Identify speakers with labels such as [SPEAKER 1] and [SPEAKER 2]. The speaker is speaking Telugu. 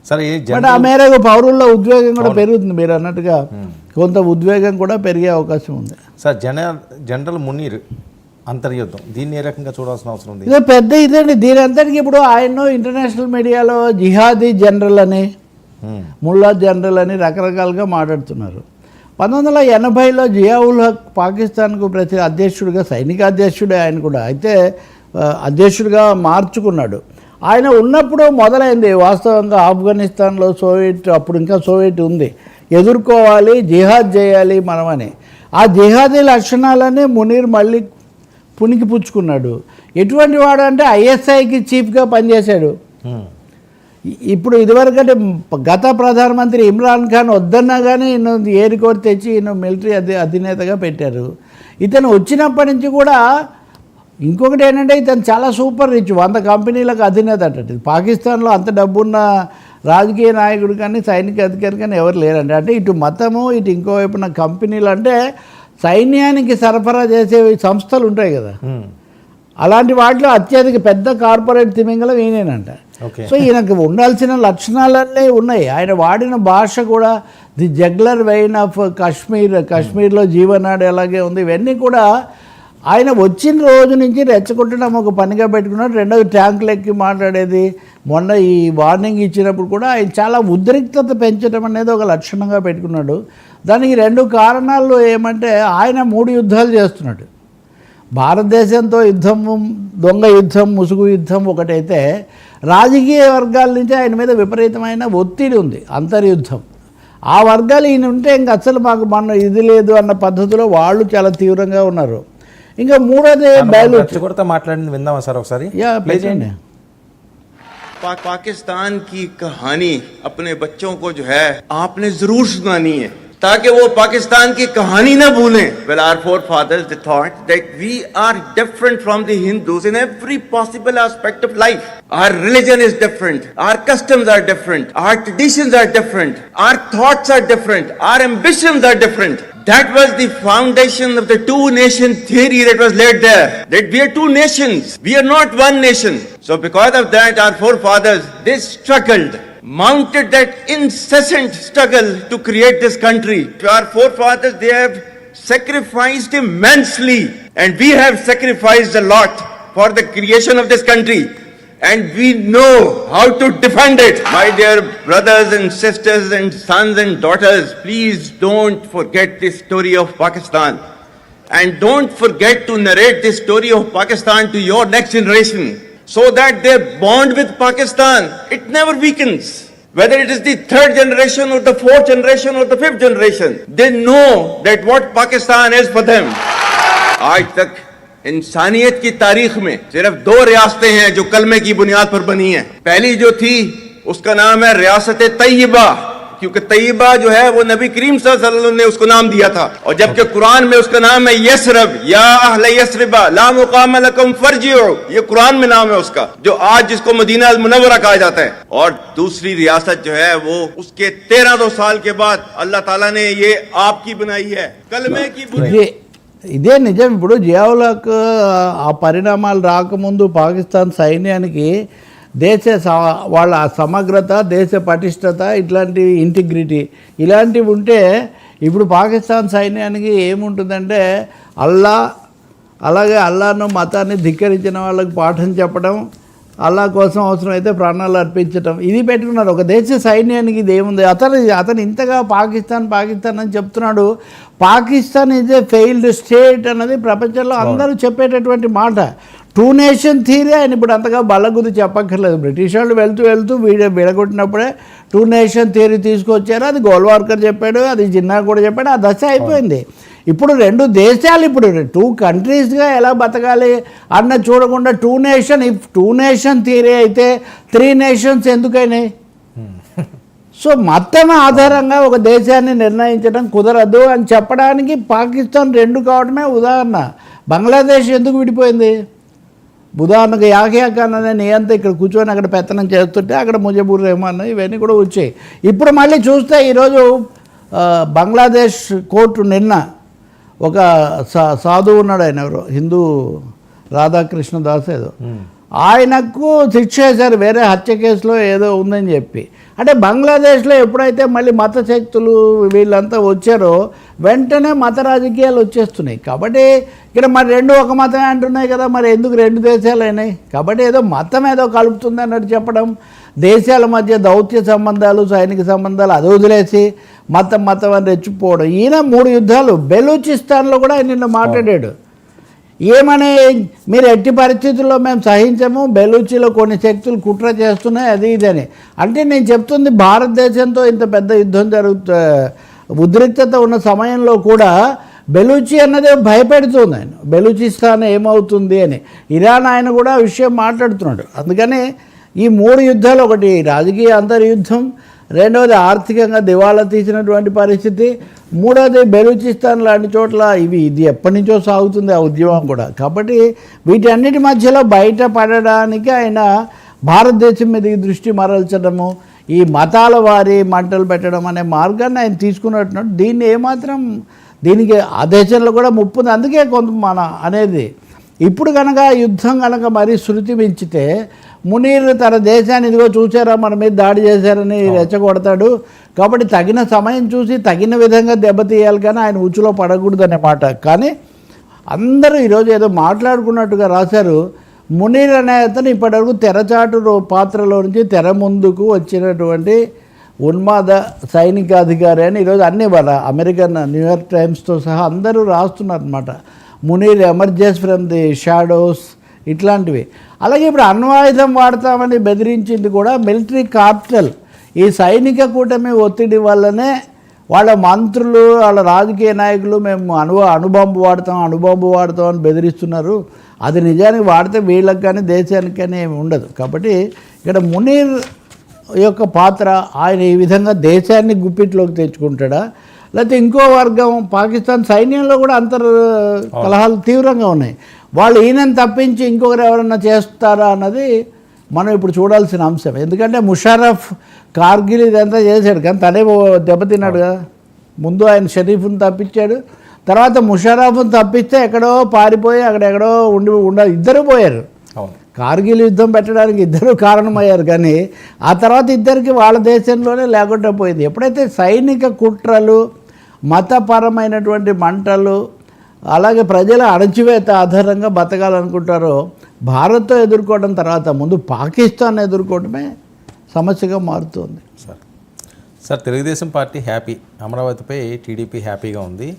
[SPEAKER 1] సరే
[SPEAKER 2] బట్ ఆ మేరకు పౌరుల్లో ఉద్వేగం కూడా పెరుగుతుంది. మీరు అన్నట్టుగా కొంత ఉద్వేగం కూడా పెరిగే అవకాశం ఉంది.
[SPEAKER 1] సార్ జనరల్ మునీర్ అంతర్యుద్ధం దీన్ని ఏ రకంగా చూడాల్సిన అవసరం ఉంది?
[SPEAKER 2] ఇదో పెద్ద ఇదండి. దీని అంతటికి ఇప్పుడు ఆయన ఇంటర్నేషనల్ మీడియాలో జిహాదీ జనరల్ అని ముల్లా జనరల్ అని రకరకాలుగా మాట్లాడుతున్నారు. 1980లో జియావుల్ హక్ పాకిస్తాన్కు ప్రతి అధ్యక్షుడిగా, సైనిక అధ్యక్షుడే ఆయన కూడా, అయితే అధ్యక్షుడిగా మార్చుకున్నాడు. ఆయన ఉన్నప్పుడు మొదలైంది వాస్తవంగా ఆఫ్ఘనిస్తాన్లో సోవియట్, అప్పుడు ఇంకా సోవియట్ ఉంది, ఎదుర్కోవాలి, జిహాద్ చేయాలి మనమని. ఆ జిహాదీ లక్షణాలన్నీ మునీర్ మళ్ళీ పునికి పుచ్చుకున్నాడు. ఎటువంటి వాడు అంటే ఐఎస్ఐకి చీఫ్గా పనిచేశాడు. ఇప్పుడు ఇదివరకంటే గత ప్రధానమంత్రి ఇమ్రాన్ ఖాన్ వద్దన్నా కానీ ఈయన ఏరికోటి తెచ్చి ఈయన మిలిటరీ అధినేతగా పెట్టారు. ఇతను వచ్చినప్పటి నుంచి కూడా ఇంకొకటి ఏంటంటే ఇతను చాలా సూపర్ రిచ్, 100 కంపెనీలకు అధినేత అంటే. పాకిస్తాన్లో అంత డబ్బున్న రాజకీయ నాయకుడు కానీ సైనిక అధికారి కానీ ఎవరు లేరండి. అంటే ఇటు మతము, ఇటు ఇంకోవైపున కంపెనీలు, అంటే సైన్యానికి సరఫరా చేసే సంస్థలు ఉంటాయి కదా, అలాంటి వాటిలో అత్యధిక పెద్ద కార్పొరేట్ తిమింగలం ఈయనేనంట. సో ఈయనకు ఉండాల్సిన లక్షణాలన్నీ ఉన్నాయి. ఆయన వాడిన భాష కూడా ది జగ్లర్ వెయిన్ ఆఫ్ కాశ్మీర్లో జీవనాడు ఎలాగే ఉంది. ఇవన్నీ కూడా ఆయన వచ్చిన రోజు నుంచి రెచ్చగొట్టడం ఒక పనిగా పెట్టుకున్నాడు. రెండోది ట్యాంకులు ఎక్కి మాట్లాడేది. మొన్న ఈ వార్నింగ్ ఇచ్చినప్పుడు కూడా ఆయన చాలా ఉద్రిక్తత పెంచడం అనేది ఒక లక్షణంగా పెట్టుకున్నాడు. దానికి 2 కారణాలు ఏమంటే, ఆయన 3 యుద్ధాలు చేస్తున్నాడు. భారతదేశంతో యుద్ధం, దొంగ యుద్ధం, ముసుగు యుద్ధం ఒకటైతే, రాజకీయ వర్గాల నుంచి ఆయన మీద విపరీతమైన ఒత్తిడి ఉంది, అంతర్యుద్ధం. ఆ వర్గాలు ఈయన ఉంటే ఇంక అసలు మాకు మన ఇది లేదు అన్న పద్ధతిలో వాళ్ళు చాలా తీవ్రంగా ఉన్నారు. ఇంకా మూడోది
[SPEAKER 1] మాట్లాడింది విందామా సార్ ఒకసారి?
[SPEAKER 3] पाकिस्तान की कहानी अपने बच्चों को जो है आपने जरूर सुनानी है, ताकि वो पाकिस्तान की कहानी ना भूलें. Well, our forefathers they thought that we are different from the Hindus in every possible aspect of life. Our religion is different, our customs are different, our traditions are different, our thoughts are different, our ambitions are different. That was the foundation of the two-nation theory that was laid there. That we are 2 nations, we are not 1 nation. So because of that, our forefathers, they struggled, mounted that incessant struggle to create this country. Our forefathers, they have sacrificed immensely, and we have sacrificed a lot for the creation of this country. And we know how to defend it. My dear brothers and sisters and sons and daughters, please don't forget the story of Pakistan. And don't forget to narrate the story of Pakistan to your next generation, so that their bond with Pakistan, it never weakens. Whether it is the 3rd generation or the 4th generation or the 5th generation, they know that what Pakistan is for them. आज तक इंसानियत की तारीख में सिर्फ 2 रियासतें हैं जो कलमे की बुनियाद पर बनी हैं. पहली जो थी उसका नाम है रियासत तैयबा, क्योंकि तैयबा जो है वो नबी करीम सल्लल्लाहु अलैहि वसल्लम ने उसको नाम दिया था. और जबकि कुरान में उसका नाम है यसरब, या अहले यसरबा ला मुकाम लकुम फरजिउ, ये कुरान में नाम है उसका, जो आज जिसको मदीना अल मुनव्वरा कहा जाता है. और दूसरी रियासत जो है वो उसके 1300 साल के बाद अल्लाह ताला ने ये आपकी बनाई है, कलमे की बुनियाद.
[SPEAKER 2] ఇదే నిజం. ఇప్పుడు జియావుల్ హక్ ఆ పరిణామాలు రాకముందు పాకిస్తాన్ సైన్యానికి వాళ్ళ సమగ్రత, దేశ పటిష్టత, ఇట్లాంటి ఇంటిగ్రిటీ ఇలాంటివి ఉంటే, ఇప్పుడు పాకిస్తాన్ సైన్యానికి ఏముంటుందంటే అలాగే అల్లాను మతాన్ని ధిక్కరించిన వాళ్ళకి పాఠం చెప్పడం, అల్లా కోసం అవసరమైతే ప్రాణాలు అర్పించడం, ఇది పెట్టుకున్నారు. ఒక దేశ సైన్యానికి ఇది ఏముంది? అతను ఇంతగా పాకిస్తాన్ అని చెప్తున్నాడు. Pakistan is a failed state అన్నది ప్రపంచంలో అందరూ చెప్పేటటువంటి మాట. 2 నేషన్ థియరీ ఆయన ఇప్పుడు అంతగా బల్లగుద్ది చెప్పక్కర్లేదు. బ్రిటిష్ వాళ్ళు వెళ్తూ విడగొట్టినప్పుడే 2 నేషన్ థియరీ తీసుకొచ్చారు. అది గోల్వార్కర్ చెప్పాడు, అది జిన్నా కూడా చెప్పాడు. ఆ దశ అయిపోయింది. ఇప్పుడు 2 దేశాలు, ఇప్పుడు 2 కంట్రీస్గా ఎలా బతకాలి అన్న చూడకుండా 2 నేషన్, ఇఫ్ 2 నేషన్ థియరీ అయితే 3 నేషన్స్ ఎందుకైనాయి? సో మొత్తం ఆధారంగా ఒక దేశాన్ని నిర్ణయించడం కుదరదు అని చెప్పడానికి పాకిస్తాన్ 2 కావడమే ఉదాహరణ. బంగ్లాదేశ్ ఎందుకు విడిపోయింది? ఉదాహరణకు యాహియా ఖాన్ అనే నియంత ఇక్కడ కూర్చొని అక్కడ పెత్తనం చేస్తుంటే అక్కడ ముజబుర్ రెహమాన్ ఇవన్నీ కూడా వచ్చాయి. ఇప్పుడు మళ్ళీ చూస్తే ఈరోజు బంగ్లాదేశ్ కోర్టు నిన్న ఒక సాధువు ఉన్నాడు, ఆయన ఎవరు హిందూ రాధాకృష్ణ దాస్ ఏదో, ఆయనకు శిక్ష చేశారు వేరే హత్య కేసులో ఏదో ఉందని చెప్పి. అంటే బంగ్లాదేశ్లో ఎప్పుడైతే మళ్ళీ మత శక్తులు వీళ్ళంతా వచ్చారో వెంటనే మత రాజకీయాలు వచ్చేస్తున్నాయి. కాబట్టి ఇక్కడ మరి రెండు ఒక మతమే అంటున్నాయి కదా, మరి ఎందుకు రెండు దేశాలు అయినాయి? కాబట్టి ఏదో మతం ఏదో కలుపుతుంది అన్నట్టు చెప్పడం, దేశాల మధ్య దౌత్య సంబంధాలు సైనిక సంబంధాలు అది వదిలేసి మతం అని రెచ్చిపోవడం. ఈయన 3 యుద్ధాలు బెలూచిస్తాన్లో కూడా ఆయన నిన్న మాట్లాడాడు. ఏమని, మీరు ఎట్టి పరిస్థితుల్లో మేము సహించము, బెలూచిలో కొన్ని శక్తులు కుట్ర చేస్తున్నాయి అది ఇదని. అంటే నేను చెప్తుంది భారతదేశంతో ఇంత పెద్ద యుద్ధం ఉద్రిక్తత ఉన్న సమయంలో కూడా బెలూచి అన్నది భయపెడుతుంది ఆయన, బెలూచిస్తాన్ ఏమవుతుంది అని. ఇరాన్ ఆయన కూడా ఆ విషయం మాట్లాడుతున్నాడు. అందుకని ఈ 3 యుద్ధాలు, ఒకటి రాజకీయ అంతర్యుద్ధం, రెండవది ఆర్థికంగా దివాలా తీసినటువంటి పరిస్థితి, మూడవది బెలూచిస్తాన్ లాంటి చోట్ల ఇది ఎప్పటి నుంచో సాగుతుంది ఆ ఉద్యమం కూడా. కాబట్టి వీటన్నిటి మధ్యలో బయటపడడానికి ఆయన భారతదేశం మీదకి దృష్టి మరల్చడము, ఈ మతాల వారి మంటలు పెట్టడం అనే మార్గాన్ని ఆయన తీసుకున్నట్టున్నాడు. దీన్ని ఏమాత్రం దీనికి ఆ దేశంలో కూడా ముప్పు ఉంది. అందుకే కొంత మన అనేది ఇప్పుడు కనుక యుద్ధం కనుక మరీ శృతి మించితే మునీర్ తన దేశాన్ని ఇదిగో చూసారా మన మీద దాడి చేశారని రెచ్చగొడతాడు. కాబట్టి తగిన సమయం చూసి తగిన విధంగా దెబ్బతీయాలి, కానీ ఆయన ఉచ్చులో పడకూడదు అనే మాట. కానీ అందరూ ఈరోజు ఏదో మాట్లాడుకున్నట్టుగా రాశారు. మునీర్ అనే అతను ఇప్పటివరకు తెరచాటు పాత్రలో నుంచి తెర ముందుకు వచ్చినటువంటి ఉన్మాద సైనికాధికారి అని ఈరోజు అన్ని వాళ్ళ అమెరికన్ న్యూయార్క్ టైమ్స్తో సహా అందరూ రాస్తున్నారు అనమాట. Munir emerges from the shadows ఇట్లాంటివి. అలాగే ఇప్పుడు అణ్వాయుధం వాడతామని బెదిరించింది కూడా మిలిటరీ క్యాపిటల్. ఈ సైనిక కూటమి ఒత్తిడి వల్లనే వాళ్ళ మంత్రులు వాళ్ళ రాజకీయ నాయకులు మేము అణుబాంబు వాడతాం అని బెదిరిస్తున్నారు. అది నిజానికి వాడితే వీళ్ళకి కానీ దేశానికి కానీ ఏమి ఉండదు. కాబట్టి ఇక్కడ మునీర్ యొక్క పాత్ర, ఆయన ఈ విధంగా దేశాన్ని గుప్పిట్లోకి తెచ్చుకుంటాడా, లేకపోతే ఇంకో వర్గం పాకిస్తాన్ సైన్యంలో కూడా కలహాలు తీవ్రంగా ఉన్నాయి. వాళ్ళు ఈయనని తప్పించి ఇంకొకరు ఎవరన్నా చేస్తారా అన్నది మనం ఇప్పుడు చూడాల్సిన అంశం. ఎందుకంటే ముషర్రఫ్ కార్గిల్ ఇదంతా చేశాడు, కానీ తనే దెబ్బతిన్నాడు కదా. ముందు ఆయన షరీఫ్ని తప్పించాడు, తర్వాత ముషర్రఫ్ని తప్పిస్తే ఎక్కడో పారిపోయి అక్కడెక్కడో ఇద్దరు పోయారు. కార్గిల్ యుద్ధం పెట్టడానికి ఇద్దరు కారణమయ్యారు, కానీ ఆ తర్వాత ఇద్దరికి వాళ్ళ దేశంలోనే లేకుండా పోయింది. ఎప్పుడైతే సైనిక కుట్రలు, మతపరమైనటువంటి మంటలు, అలాగే ప్రజల అణచివేత ఆధారంగా బతకాలనుకుంటారో భారత్తో ఎదుర్కోవడం తర్వాత ముందు పాకిస్తాన్ ఎదుర్కోవడమే సమస్యగా మారుతుంది.
[SPEAKER 1] సార్ తెలుగుదేశం పార్టీ హ్యాపీ, అమరావతిపై టీడీపీ హ్యాపీగా ఉంది.